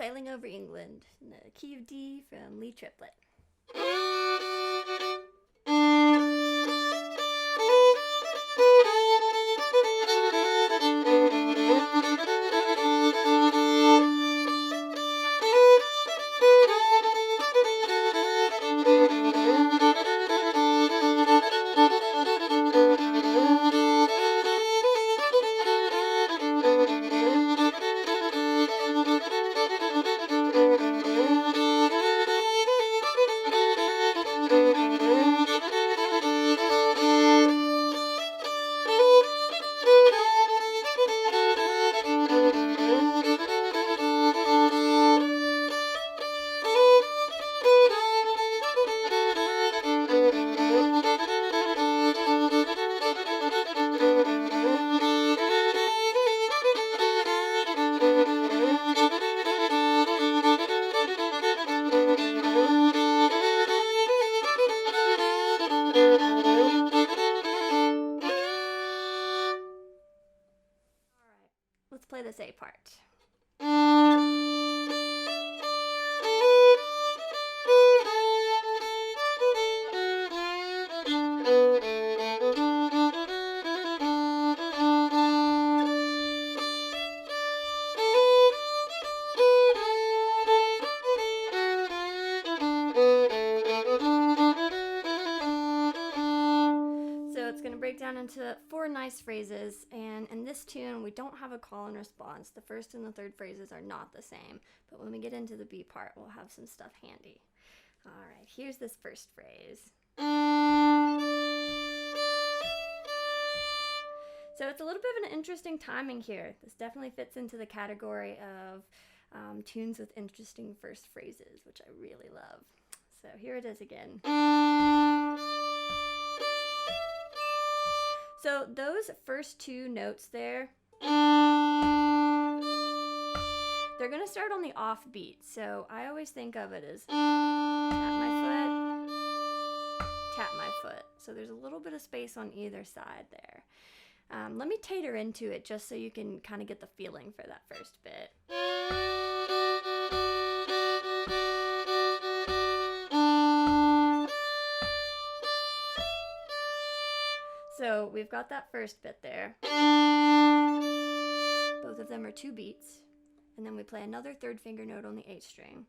Sailing Over England in the key of D from Lee Triplett. Let's play this A part. Break down into 4 nice phrases, and in this tune we don't have a call and response. The first and the third phrases are not the same, but when we get into the B part we'll have some stuff handy. Alright, here's this first phrase. So it's a little bit of an interesting timing here. This definitely fits into the category of tunes with interesting first phrases, which I really love. So here it is again. So those first 2 notes there, they're going to start on the off beat. So I always think of it as tap my foot, tap my foot. So there's a little bit of space on either side there. Let me tater into it just so you can kind of get the feeling for that first bit. So we've got that first bit there. Both of them are 2 beats. And then we play another 3rd finger note on the H string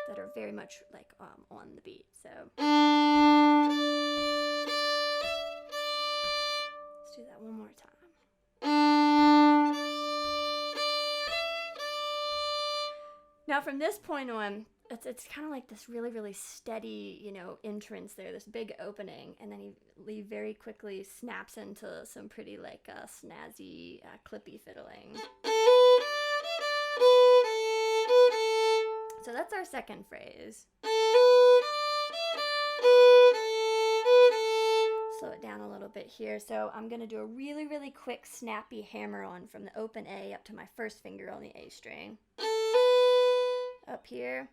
that are very much like on the beat. So let's do that one more time. Now from this point on, it's kind of like this really, really steady, entrance there, this big opening, and then he very quickly snaps into some pretty snazzy, clippy fiddling. So that's our second phrase. Slow it down a little bit here. So I'm going to do a really, really quick, snappy hammer on from the open A up to my 1st finger on the A string. Up here.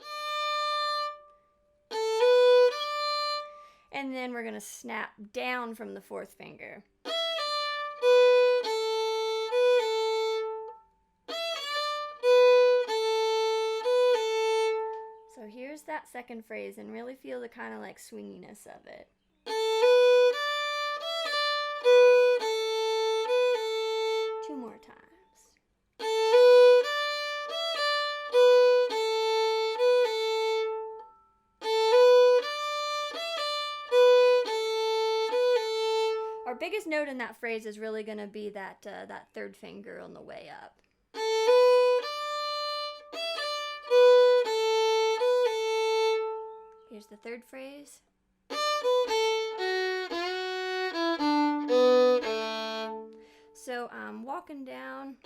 And then we're going to snap down from the 4th finger. So here's that second phrase, and really feel the kind of swinginess of it. Two more times. Our biggest note in that phrase is really going to be that 3rd finger on the way up. Here's the 3rd phrase. So I'm walking down.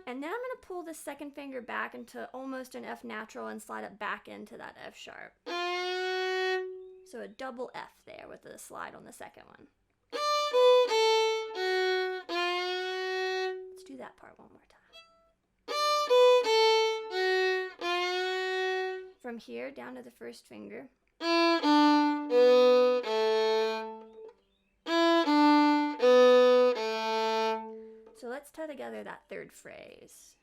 And then I'm going to pull the 2nd finger back into almost an F natural and slide it back into that F sharp. So a double F there with the slide on the 2nd one. Let's do that part one more time. From here down to the 1st finger. let's tie together that third phrase.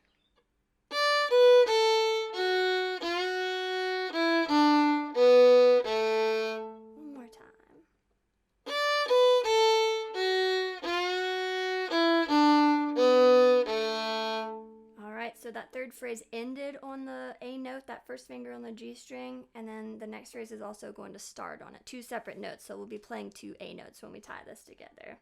One more time. All right, so that third phrase ended on the A note, that first finger on the G string, and then the next phrase is also going to start on it. Two separate notes, so we'll be playing two A notes when we tie this together.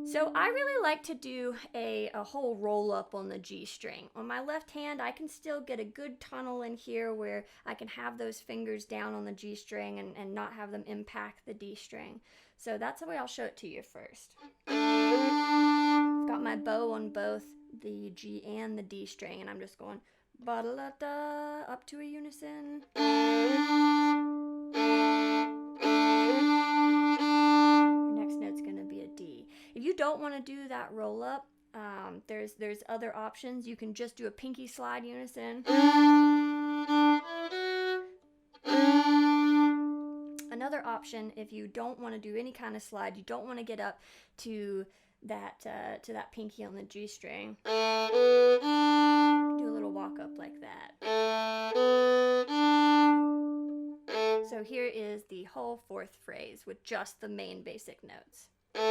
So I really like to do a whole roll up on the G string. On my left hand, I can still get a good tunnel in here where I can have those fingers down on the G string and not have them impact the D string. So that's the way I'll show it to you first. I've got my bow on both the G and the D string, and I'm just going ba-da-da-da up to a unison. Next note's going to be a D. If you don't want to do that roll up, there's other options. You can just do a pinky slide unison. Another option, if you don't want to do any kind of slide, you don't want to get up to that pinky on the G string, do a little walk up like that. So here is the whole fourth phrase with just the main basic notes. Do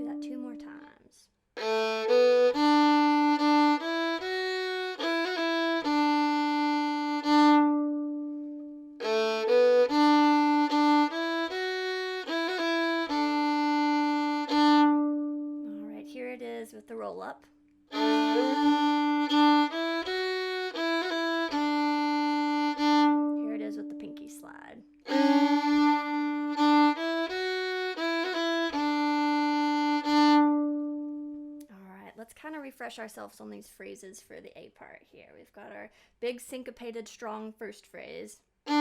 that two more times. All right, here it is with the roll up. Here it is with the pinky slide. Let's kind of refresh ourselves on these phrases for the A part here. We've got our big syncopated strong first phrase. Our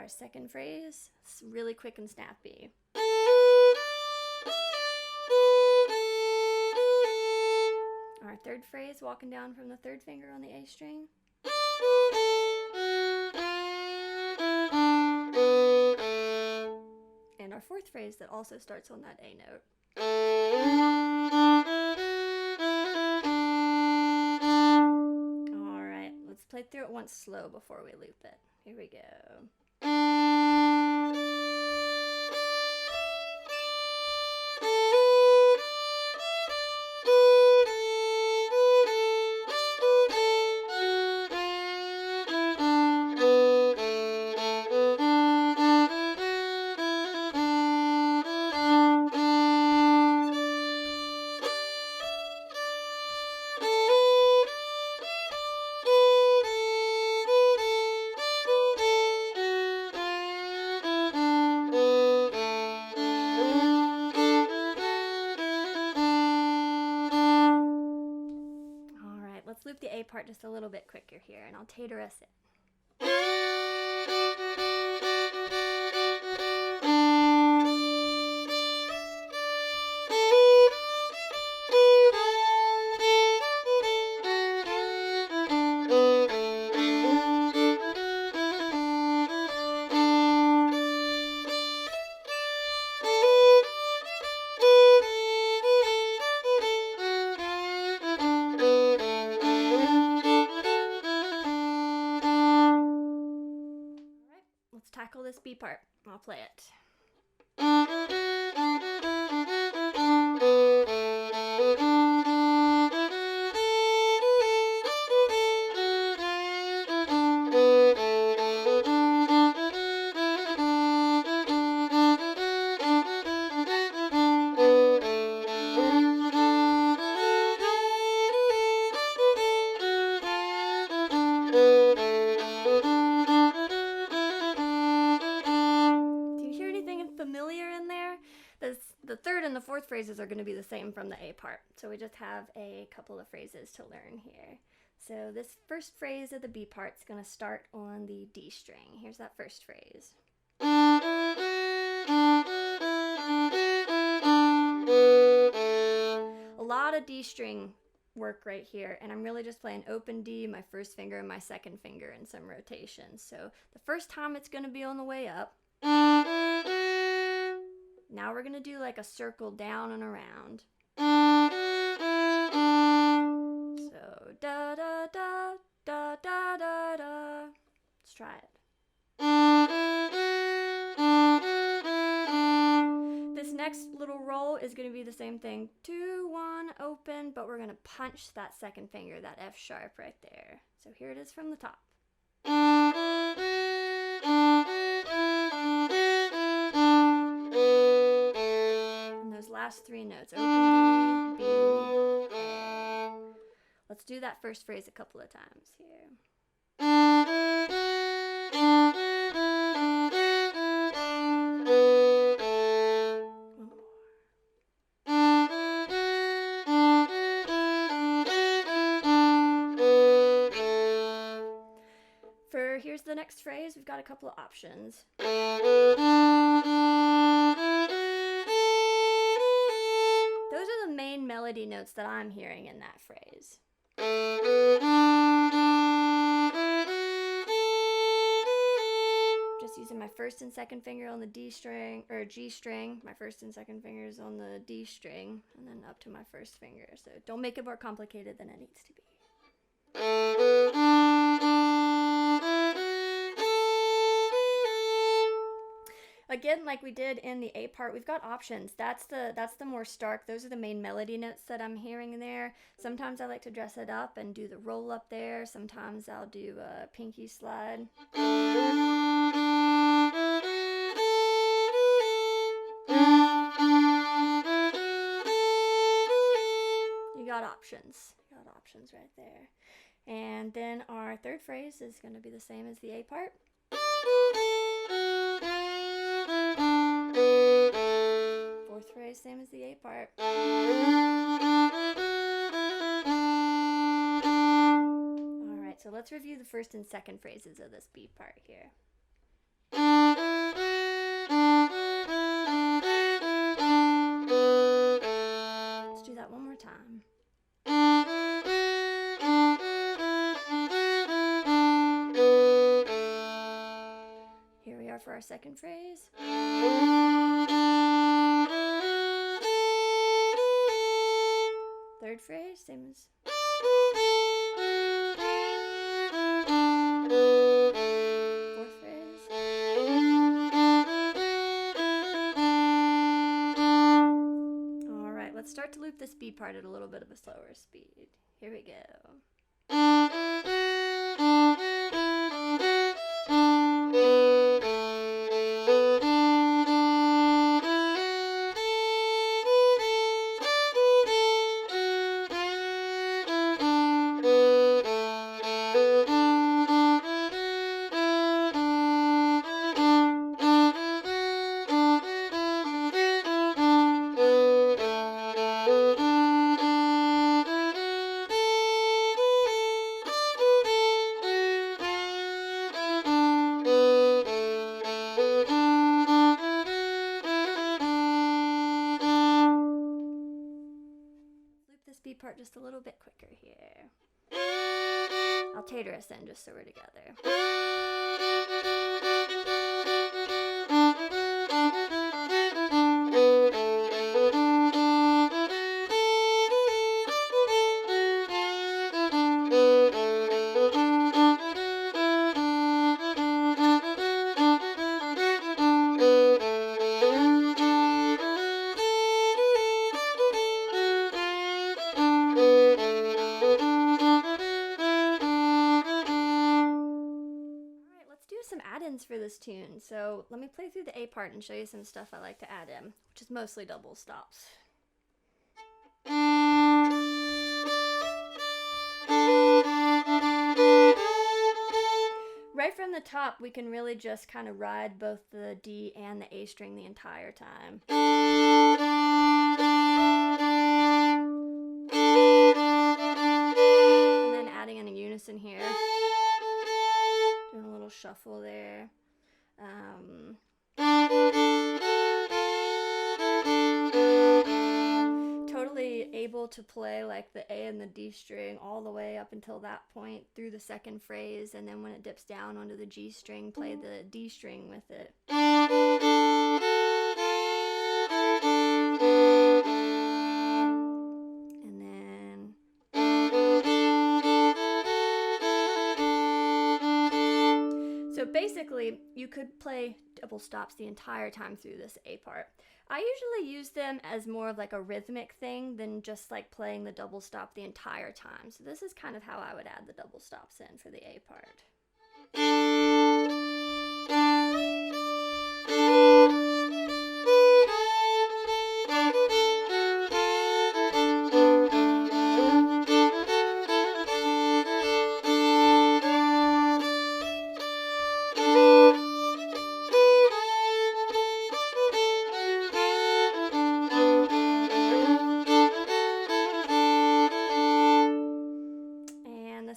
second phrase, it's really quick and snappy. Our third phrase, walking down from the third finger on the A string. And our fourth phrase that also starts on that A note. All right, let's play through it once slow before we loop it. Here we go. Let's loop the A part just a little bit quicker here, and I'll tater us in. Tackle this B part. I'll play it. Familiar in there? The third and the fourth phrases are going to be the same from the A part. So we just have a couple of phrases to learn here. So this first phrase of the B part is going to start on the D string. Here's that first phrase. A lot of D string work right here, and I'm really just playing open D, my first finger and my second finger in some rotations. So the first time it's going to be on the way up. Now we're going to do like a circle down and around. So da da da da da da da. Let's try it. This next little roll is going to be the same thing. 2, 1, open, but we're going to punch that second finger, that F sharp right there. So here it is from the top. And those last 3 notes, open D, B, A. Let's do that first phrase a couple of times here. Here's the next phrase. We've got a couple of options. Those are the main melody notes that I'm hearing in that phrase. Just using my first and second finger on the D string, or G string. My first and second fingers on the D string, and then up to my first finger. So don't make it more complicated than it needs to be. Again, like we did in the A part, we've got options. That's the more stark. Those are the main melody notes that I'm hearing there. Sometimes I like to dress it up and do the roll up there. Sometimes I'll do a pinky slide. You got options. You got options right there. And then our third phrase is going to be the same as the A part. Fourth phrase, same as the A part. Alright, so let's review the first and second phrases of this B part here. Let's do that one more time. Here we are for our second phrase. Third phrase, same as. Fourth phrase. All right, let's start to loop this B part at a little bit of a slower speed. Here we go. Part just a little bit quicker here. I'll tater us in just so we're together. For this tune, so let me play through the A part and show you some stuff I like to add in, which is mostly double stops. Right from the top, we can really just kind of ride both the D and the A string the entire time. And then adding in a unison here. Doing a little shuffle there. Totally able able to play like the A and the D string all the way up until that point through the second phrase, and then when it dips down onto the G string, play the D string with it. And then so basically you could play double stops the entire time through this A part. I usually use them as more of like a rhythmic thing than just like playing the double stop the entire time. So this is kind of how I would add the double stops in for the A part.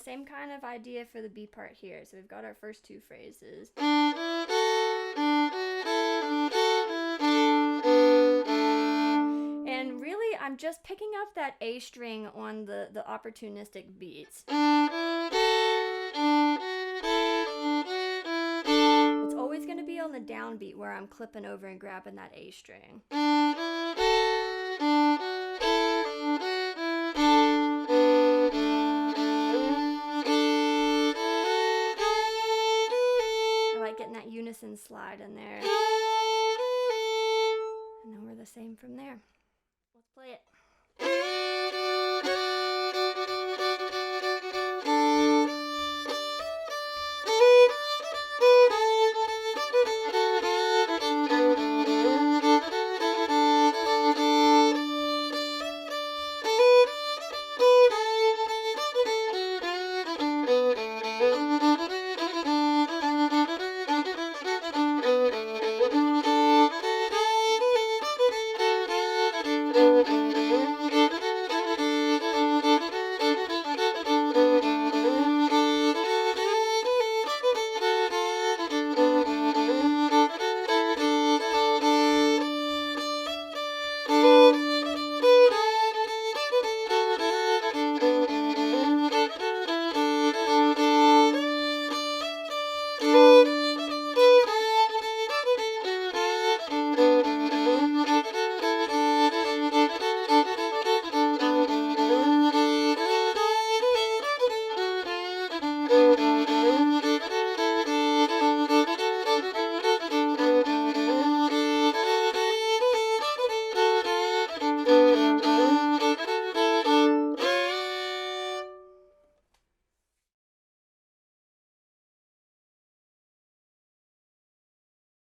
Same kind of idea for the B part here. So we've got our first two phrases. And really, I'm just picking up that A string on the opportunistic beats. It's always going to be on the downbeat where I'm clipping over and grabbing that A string. Getting that unison slide in there. And then we're the same from there. Let's play it.